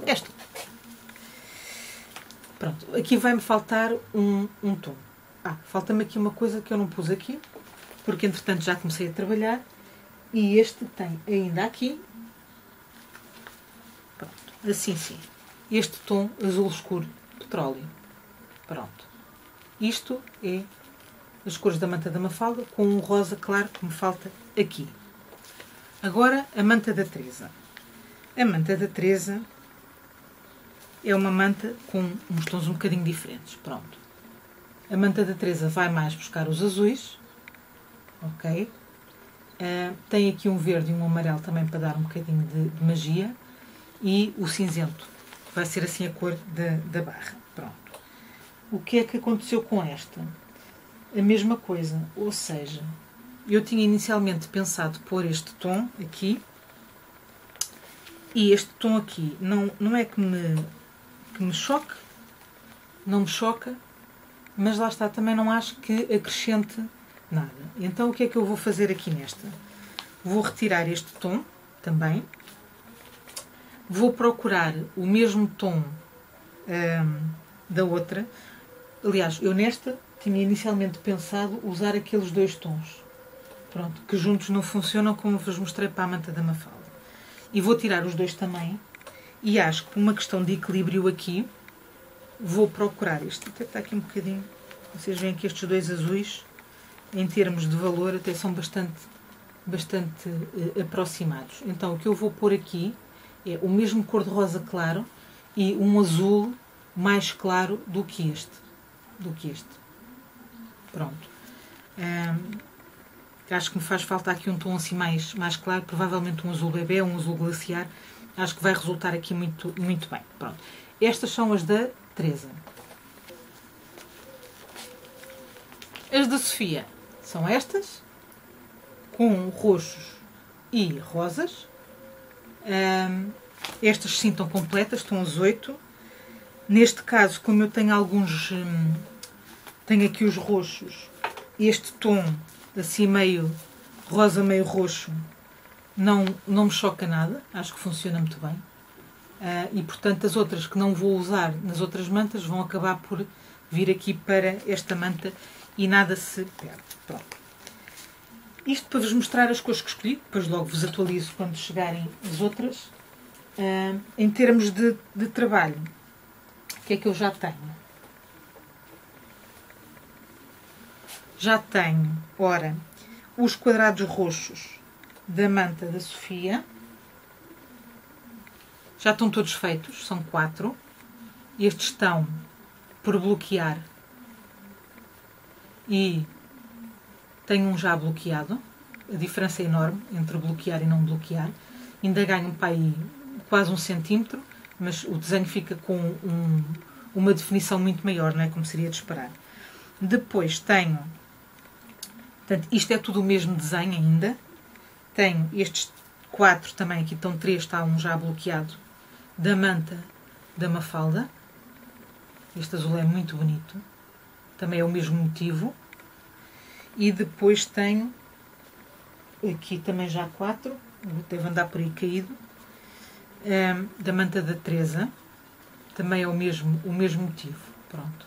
És tu. Pronto, aqui vai-me faltar um tom. Falta-me aqui uma coisa que eu não pus aqui, porque entretanto já comecei a trabalhar, e este tem ainda aqui, pronto, assim sim, este tom azul escuro, petróleo. Pronto. Isto é as cores da manta da Mafalda com um rosa claro que me falta aqui. Agora a manta da Teresa. A manta da Teresa é uma manta com uns tons um bocadinho diferentes. Pronto. A manta da Teresa vai mais buscar os azuis. Ok. Tem aqui um verde e um amarelo também para dar um bocadinho de magia. E o cinzento, que vai ser assim a cor da barra. Pronto. O que é que aconteceu com esta? A mesma coisa. Ou seja, eu tinha inicialmente pensado pôr este tom aqui. E este tom aqui não é que me choque. Não me choca. Mas lá está, também não acho que acrescente nada. Então o que é que eu vou fazer aqui nesta? Vou retirar este tom também. Vou procurar o mesmo tom da outra. Aliás, eu nesta tinha inicialmente pensado usar aqueles dois tons. Pronto, que juntos não funcionam como vos mostrei para a manta da Mafalda. E vou tirar os dois também. E acho que por uma questão de equilíbrio aqui, vou procurar este. Até está aqui um bocadinho. Vocês veem que estes dois azuis, em termos de valor, até são bastante aproximados. Então, o que eu vou pôr aqui é o mesmo cor-de-rosa claro e um azul mais claro do que este. Pronto. Acho que me faz falta aqui um tom assim mais claro, provavelmente um azul bebê, um azul glaciar. Acho que vai resultar aqui muito bem. Pronto. Estas são as da Teresa. As da Sofia são estas, com roxos e rosas. Estas sim estão completas, estão as 8. Neste caso, como eu tenho alguns... tenho aqui os roxos. Este tom, assim meio rosa, meio roxo, não me choca nada. Acho que funciona muito bem. E, portanto, as outras que não vou usar nas outras mantas vão acabar por vir aqui para esta manta e nada se perde. Pronto. Isto para vos mostrar as cores que escolhi, depois logo vos atualizo quando chegarem as outras. Em termos de trabalho, o que é que eu já tenho? Já tenho, ora, os quadrados roxos da manta da Sofia. Já estão todos feitos, são 4. Estes estão por bloquear. E tenho um já bloqueado. A diferença é enorme entre bloquear e não bloquear. Ainda ganho para aí quase 1 centímetro, mas o desenho fica com uma definição muito maior, não é? Como seria de esperar. Depois tenho... Portanto, isto é tudo o mesmo desenho ainda. Tenho estes 4 também, aqui estão 3, está um já bloqueado, da manta da Mafalda. Este azul é muito bonito. Também é o mesmo motivo. E depois tenho aqui também já 4, deve andar por aí caído, da manta da Teresa. Também é o mesmo motivo. Pronto.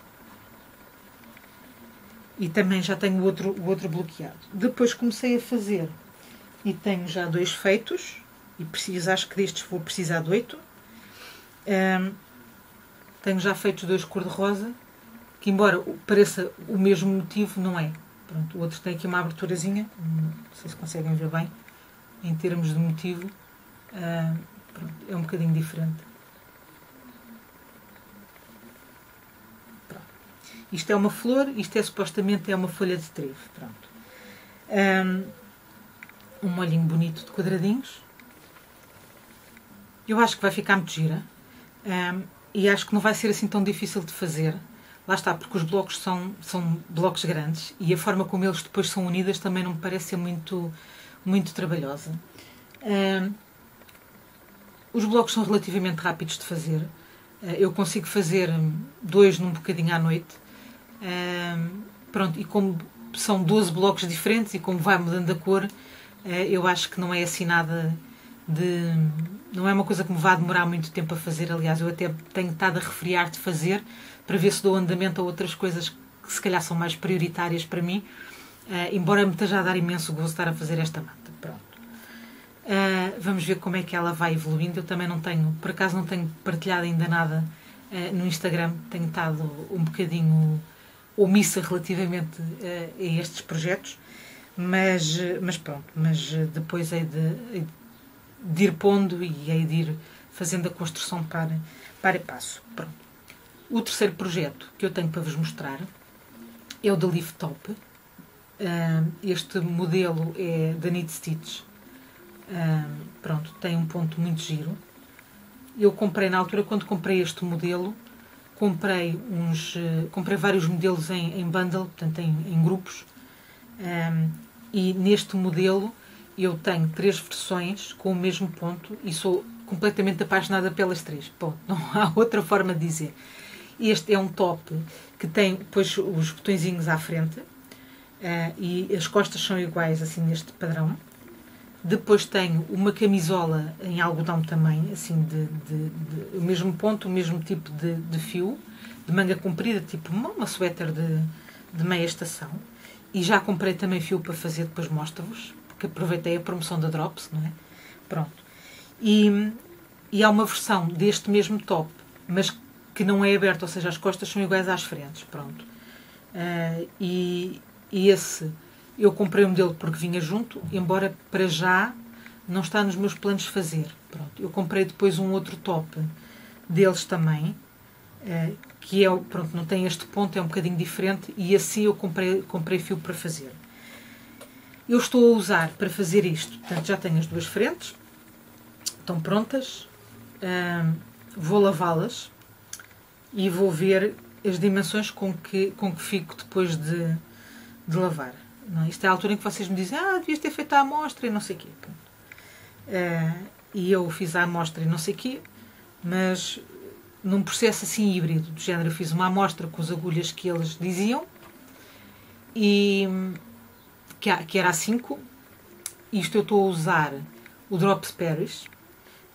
E também já tenho o outro bloqueado. Depois comecei a fazer e tenho já 2 feitos. E acho que destes vou precisar de 8. Tenho já feitos 2 cor-de-rosa, que embora pareça o mesmo motivo, não é. Pronto, o outro tem aqui uma aberturazinha, não sei se conseguem ver bem, em termos de motivo, pronto, é um bocadinho diferente. Pronto. Isto é uma flor, isto é supostamente uma folha de trevo. Pronto. Um molhinho bonito de quadradinhos. Eu acho que vai ficar muito gira. E acho que não vai ser assim tão difícil de fazer. Lá está, porque os blocos são blocos grandes e a forma como eles depois são unidos também não me parece ser muito trabalhosa. Os blocos são relativamente rápidos de fazer. Eu consigo fazer 2 num bocadinho à noite. Pronto, e como são 12 blocos diferentes e como vai mudando a cor, eu acho que não é assim nada Não é uma coisa que me vá demorar muito tempo a fazer. Aliás, eu até tenho estado a refriar de fazer para ver se dou andamento a outras coisas que se calhar são mais prioritárias para mim, embora me esteja a dar imenso gosto estar a fazer esta manta. Pronto. Vamos ver como é que ela vai evoluindo. Eu também por acaso não tenho partilhado ainda nada no Instagram. Tenho estado um bocadinho omissa relativamente a estes projetos, mas pronto, depois hei de ir pondo e hei de ir fazendo a construção para e passo. Pronto. O terceiro projeto que eu tenho para vos mostrar é o da Leaf Top. Este modelo é da Knit Stitch. Pronto, tem um ponto muito giro. Eu comprei na altura, quando comprei este modelo, comprei vários modelos em bundle, portanto em grupos, e neste modelo eu tenho 3 versões com o mesmo ponto e sou completamente apaixonada pelas 3. Ponto. Não há outra forma de dizer. Este é um top que tem depois os botõezinhos à frente e as costas são iguais assim neste padrão. Depois tenho uma camisola em algodão também, assim o mesmo ponto, o mesmo tipo de fio, de manga comprida, tipo uma suéter de meia estação. E já comprei também fio para fazer, depois mostro-vos, porque aproveitei a promoção da Drops, não é? Pronto. E há uma versão deste mesmo top, mas que não é aberta, ou seja, as costas são iguais às frentes. Pronto. E esse... Eu comprei o modelo porque vinha junto, embora para já não está nos meus planos de fazer. Pronto. Eu comprei depois um outro top deles também, que é, pronto, não tem este ponto, é um bocadinho diferente, e assim eu comprei fio para fazer. Eu estou a usar para fazer isto, portanto já tenho as 2 frentes, estão prontas, vou lavá-las e vou ver as dimensões com que fico depois de lavar. Não, isto é a altura em que vocês me dizem devias ter feito a amostra e não sei o quê. E eu fiz a amostra e não sei o quê, mas num processo assim híbrido, do género, eu fiz uma amostra com as agulhas que eles diziam, e que era a 5. Isto eu estou a usar o Drops Paris,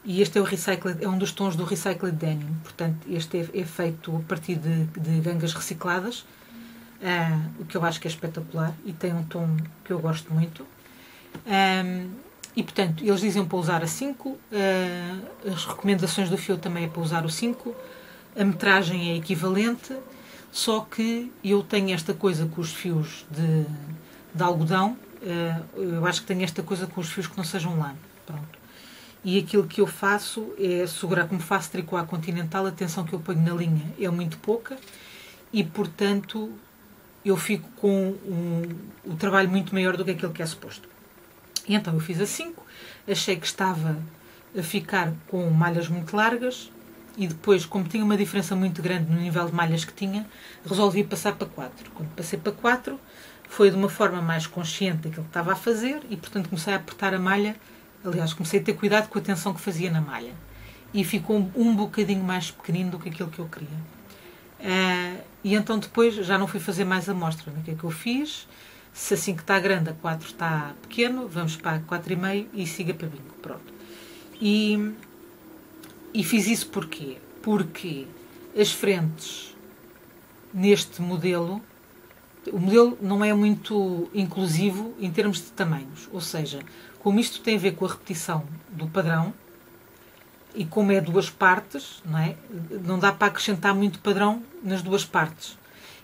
e este é um dos tons do Recycled Denim, portanto este é feito a partir de gangas recicladas, o que eu acho que é espetacular e tem um tom que eu gosto muito. E portanto, eles dizem para usar a 5, as recomendações do fio também é para usar o 5, a metragem é equivalente, só que eu tenho esta coisa com os fios de algodão, eu acho que tenho esta coisa com os fios que não sejam lã. Pronto. E aquilo que eu faço é segurar, como faço tricô à continental, a tensão que eu ponho na linha é muito pouca e, portanto, eu fico com o trabalho muito maior do que aquilo que é suposto. E então eu fiz a 5, achei que estava a ficar com malhas muito largas e depois, como tinha uma diferença muito grande no nível de malhas que tinha, resolvi passar para 4. Quando passei para 4, foi de uma forma mais consciente daquilo que estava a fazer e, portanto, comecei a apertar a malha. Aliás, comecei a ter cuidado com a tensão que fazia na malha. E ficou um bocadinho mais pequenino do que aquilo que eu queria. E então depois já não fui fazer mais amostra. O que é que eu fiz? Se assim que está grande, a 4 está pequeno, vamos para 4,5 e siga para bingo. Pronto. E fiz isso porquê? Porque as frentes neste modelo, o modelo não é muito inclusivo em termos de tamanhos. Ou seja, como isto tem a ver com a repetição do padrão, e como é 2 partes, não é? Não dá para acrescentar muito padrão nas 2 partes.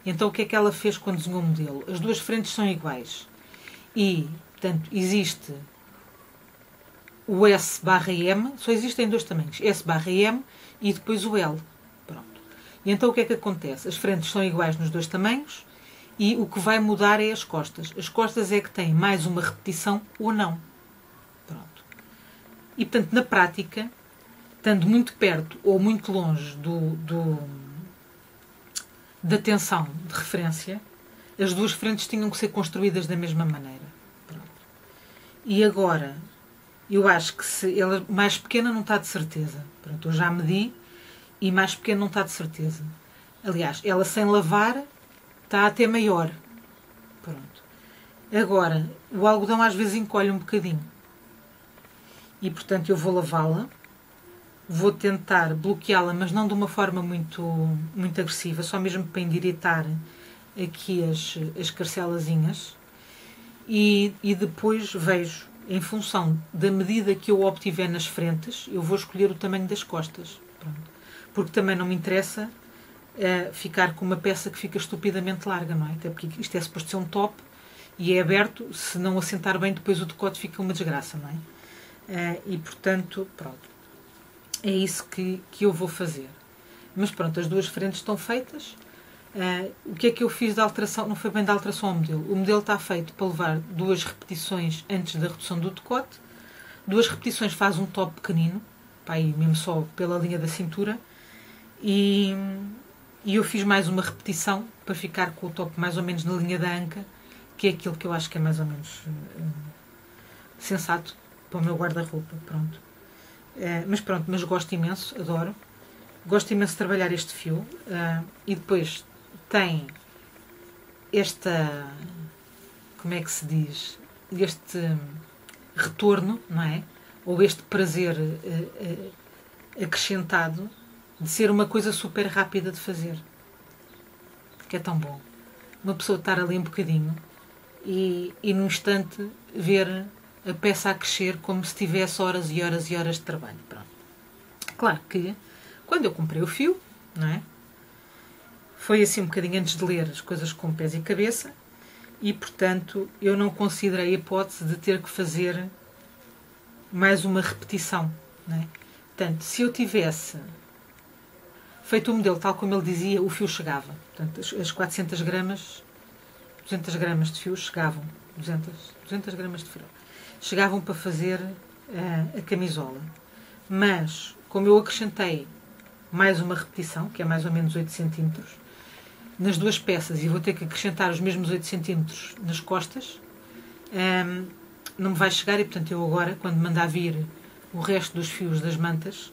Então o que é que ela fez quando desenhou o modelo? As 2 frentes são iguais. E, portanto, existe o S/M, só existem 2 tamanhos, S/M e depois o L. Pronto. E então o que é que acontece? As frentes são iguais nos 2 tamanhos e o que vai mudar é as costas. As costas é que têm mais uma repetição ou não. Pronto. E, portanto, na prática, estando muito perto ou muito longe da tensão de referência, as 2 frentes tinham que ser construídas da mesma maneira. Pronto. E agora, eu acho que se ela mais pequena não está de certeza. Pronto, eu já medi e mais pequena não está de certeza. Aliás, ela sem lavar está até maior. Pronto. Agora, o algodão às vezes encolhe um bocadinho. e, portanto, eu vou lavá-la. Vou tentar bloqueá-la, mas não de uma forma muito agressiva, só mesmo para endireitar aqui as carcelazinhas. E depois vejo, em função da medida que eu obtiver nas frentes, eu vou escolher o tamanho das costas. Pronto. Porque também não me interessa ficar com uma peça que fica estupidamente larga, não é? Até porque isto é suposto ser um top e é aberto, se não assentar bem, depois o decote fica uma desgraça, não é? E portanto, pronto. É isso que eu vou fazer. Mas pronto, as duas frentes estão feitas. O que é que eu fiz de alteração? Não foi bem de alteração ao modelo. O modelo está feito para levar 2 repetições antes da redução do decote. 2 repetições faz um top pequenino, para ir mesmo só pela linha da cintura. E eu fiz mais uma repetição para ficar com o top mais ou menos na linha da anca, que é aquilo que eu acho que é mais ou menos sensato para o meu guarda-roupa. Pronto. Mas gosto imenso, adoro. Gosto imenso de trabalhar este fio. E depois tem esta, como é que se diz? Este retorno, não é? Ou este prazer acrescentado de ser uma coisa super rápida de fazer. Que é tão bom. Uma pessoa estar ali um bocadinho e num instante ver a peça a crescer como se tivesse horas e horas e horas de trabalho. Pronto. Claro que, quando eu comprei o fio, não é? Foi assim um bocadinho antes de ler as coisas com pés e cabeça e, portanto, eu não considerei a hipótese de ter que fazer mais uma repetição, não é? Portanto, se eu tivesse feito o modelo tal como ele dizia, o fio chegava. Portanto, as 400 gramas, 200 gramas de fio chegavam. 200 gramas de fio chegavam para fazer a camisola. Mas, como eu acrescentei mais uma repetição, que é mais ou menos 8 cm, nas 2 peças, e vou ter que acrescentar os mesmos 8 cm nas costas, não me vai chegar e, portanto, eu agora, quando mandar vir o resto dos fios das mantas,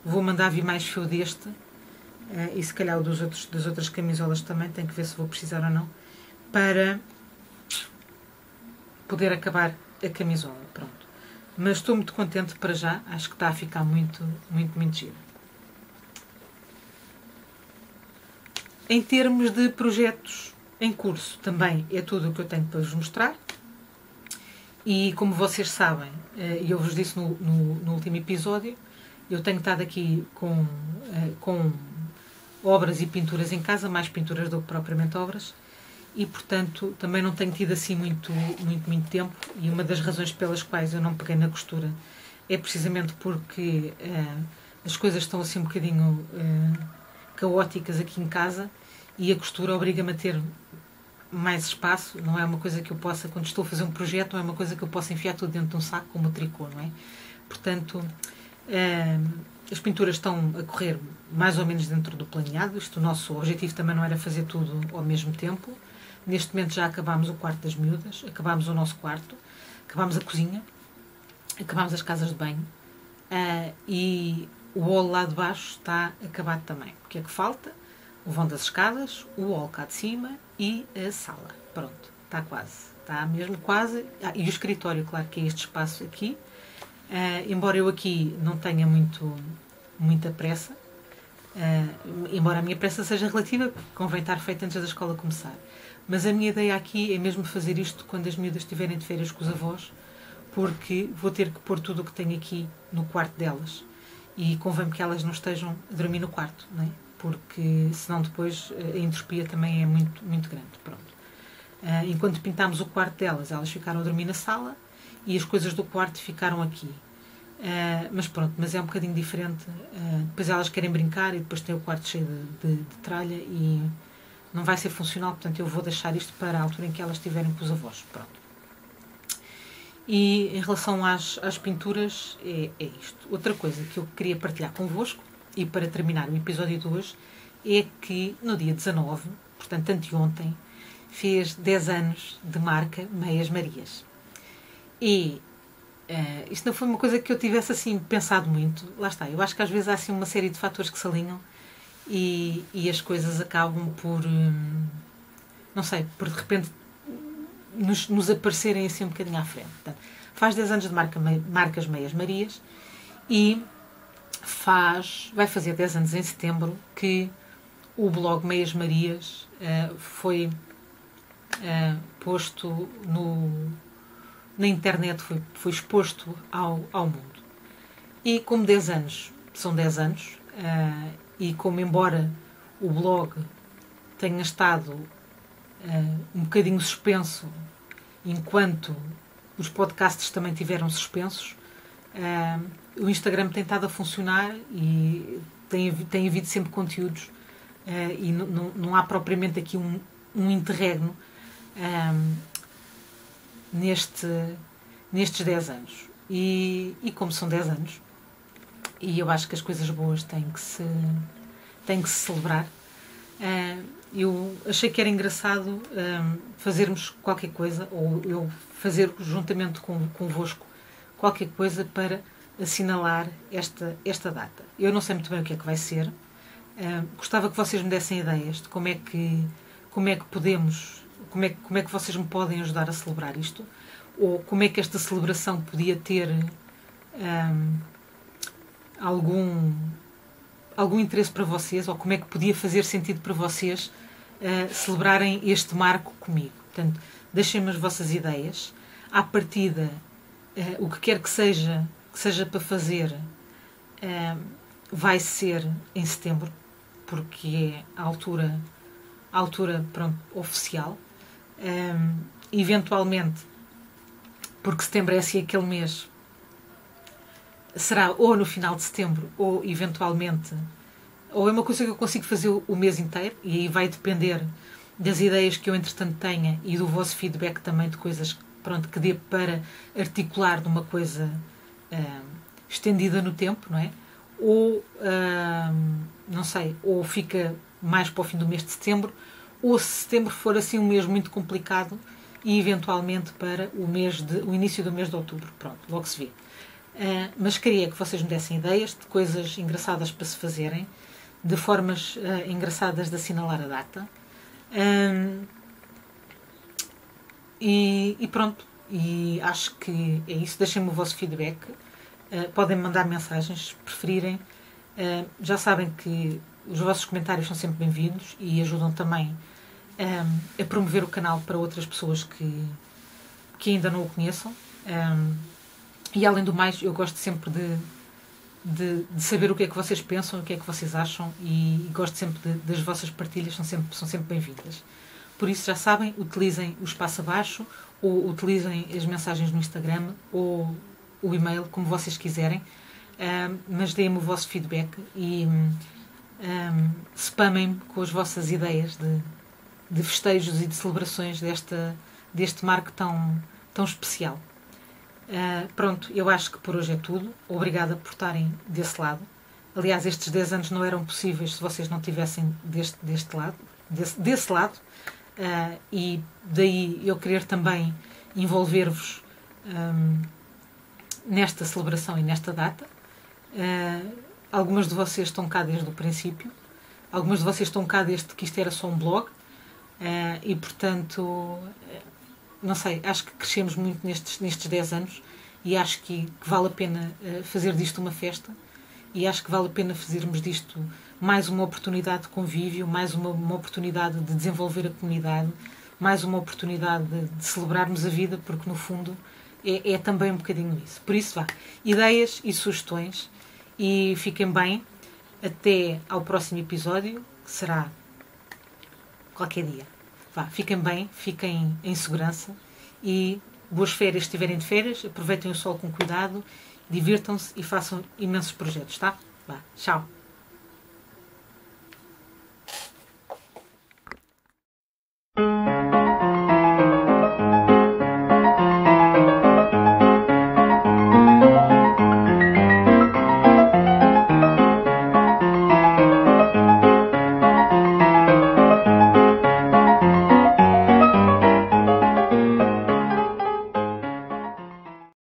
vou mandar vir mais fio deste, e se calhar o das outras camisolas também, tenho que ver se vou precisar ou não, para poder acabar a camisola, pronto. Mas estou muito contente para já, acho que está a ficar muito giro. Em termos de projetos em curso, também é tudo o que eu tenho para vos mostrar. E como vocês sabem, e eu vos disse no último episódio, eu tenho estado aqui com obras e pinturas em casa, mais pinturas do que propriamente obras, e portanto também não tenho tido assim muito tempo, e uma das razões pelas quais eu não peguei na costura é precisamente porque as coisas estão assim um bocadinho caóticas aqui em casa e a costura obriga-me a ter mais espaço, não é uma coisa que eu possa, quando estou a fazer um projeto, não é uma coisa que eu possa enfiar tudo dentro de um saco como o tricô, não é? Portanto, as pinturas estão a correr mais ou menos dentro do planeado. Isto, o nosso objetivo também não era fazer tudo ao mesmo tempo. Neste momento já acabámos o quarto das miúdas, acabámos o nosso quarto, acabámos a cozinha, acabámos as casas de banho e o hall lá de baixo está acabado também. O que é que falta? O vão das escadas, o hall cá de cima e a sala. Pronto, está quase. Está mesmo quase. E o escritório, claro que é este espaço aqui. Embora eu aqui não tenha muita pressa, embora a minha pressa seja relativa, convém estar feita antes da escola começar. Mas a minha ideia aqui é mesmo fazer isto quando as miúdas estiverem de férias com os avós, porque vou ter que pôr tudo o que tenho aqui no quarto delas. E convém que elas não estejam a dormir no quarto, não é? Porque senão depois a entropia também é muito grande. Pronto. Enquanto pintámos o quarto delas, elas ficaram a dormir na sala e as coisas do quarto ficaram aqui. Mas pronto, mas é um bocadinho diferente. Depois elas querem brincar e depois tem o quarto cheio de tralha e não vai ser funcional, portanto eu vou deixar isto para a altura em que elas estiverem com os avós. Pronto. E em relação às pinturas, é isto. Outra coisa que eu queria partilhar convosco, e para terminar o episódio de hoje, é que no dia 19, portanto anteontem, fez 10 anos de marca Meias Marias. E isto não foi uma coisa que eu tivesse assim pensado muito. Lá está, eu acho que às vezes há assim uma série de fatores que se alinham e as coisas acabam por, não sei, por de repente nos aparecerem assim um bocadinho à frente. Portanto, faz 10 anos de Marcas Meias Marias e vai fazer 10 anos em setembro que o blog Meias Marias foi posto na internet, foi exposto ao mundo. E como 10 anos são 10 anos, e como embora o blog tenha estado um bocadinho suspenso enquanto os podcasts também tiveram suspensos, o Instagram tem estado a funcionar e tem havido sempre conteúdos, e não há propriamente aqui um interregno nestes 10 anos. E como são 10 anos, e eu acho que as coisas boas têm que se celebrar, eu achei que era engraçado fazermos qualquer coisa, ou eu fazer juntamente convosco qualquer coisa para assinalar esta data. Eu não sei muito bem o que é que vai ser. Gostava que vocês me dessem ideias de como é que podemos, como é que vocês me podem ajudar a celebrar isto, ou como é que esta celebração podia ter algum interesse para vocês, ou como é que podia fazer sentido para vocês celebrarem este marco comigo. Portanto, deixem-me as vossas ideias. À partida, o que quer que seja para fazer, vai ser em setembro, porque é a altura pronto, oficial. Eventualmente, porque setembro é assim aquele mês, será ou no final de setembro, ou eventualmente, ou é uma coisa que eu consigo fazer o mês inteiro, e aí vai depender das ideias que eu entretanto tenha e do vosso feedback também, de coisas que dê para articular numa coisa estendida no tempo, não é? Ou, não sei, ou fica mais para o fim do mês de setembro, ou se setembro for assim um mês muito complicado, e eventualmente para o início do mês de outubro. Pronto, logo se vê. Mas queria que vocês me dessem ideias de coisas engraçadas para se fazerem, de formas engraçadas de assinalar a data. E pronto, e acho que é isso. Deixem-me o vosso feedback. Podem mandar mensagens, se preferirem. Já sabem que os vossos comentários são sempre bem-vindos e ajudam também a promover o canal para outras pessoas que ainda não o conheçam. E além do mais, eu gosto sempre de saber o que é que vocês pensam, o que é que vocês acham, e gosto sempre das vossas partilhas, são sempre bem-vindas. Por isso, já sabem, utilizem o espaço abaixo, ou utilizem as mensagens no Instagram, ou o e-mail, como vocês quiserem, mas deem-me o vosso feedback e spamem-me com as vossas ideias de festejos e de celebrações deste marco tão especial. Pronto, eu acho que por hoje é tudo. Obrigada por estarem desse lado. Aliás, estes 10 anos não eram possíveis se vocês não estivessem desse lado. E daí eu querer também envolver-vos nesta celebração e nesta data. Algumas de vocês estão cá desde o princípio. Algumas de vocês estão cá desde que isto era só um blog. E portanto, não sei, acho que crescemos muito nestes 10 anos, e acho que vale a pena fazer disto uma festa, e acho que vale a pena fazermos disto mais uma oportunidade de convívio, mais uma oportunidade de desenvolver a comunidade, mais uma oportunidade de celebrarmos a vida, porque no fundo é também um bocadinho isso. Por isso, vá, ideias e sugestões, e fiquem bem até ao próximo episódio, que será qualquer dia. Vá, fiquem bem, fiquem em segurança e boas férias se estiverem de férias. Aproveitem o sol com cuidado, divirtam-se e façam imensos projetos, tá? Vá, tchau!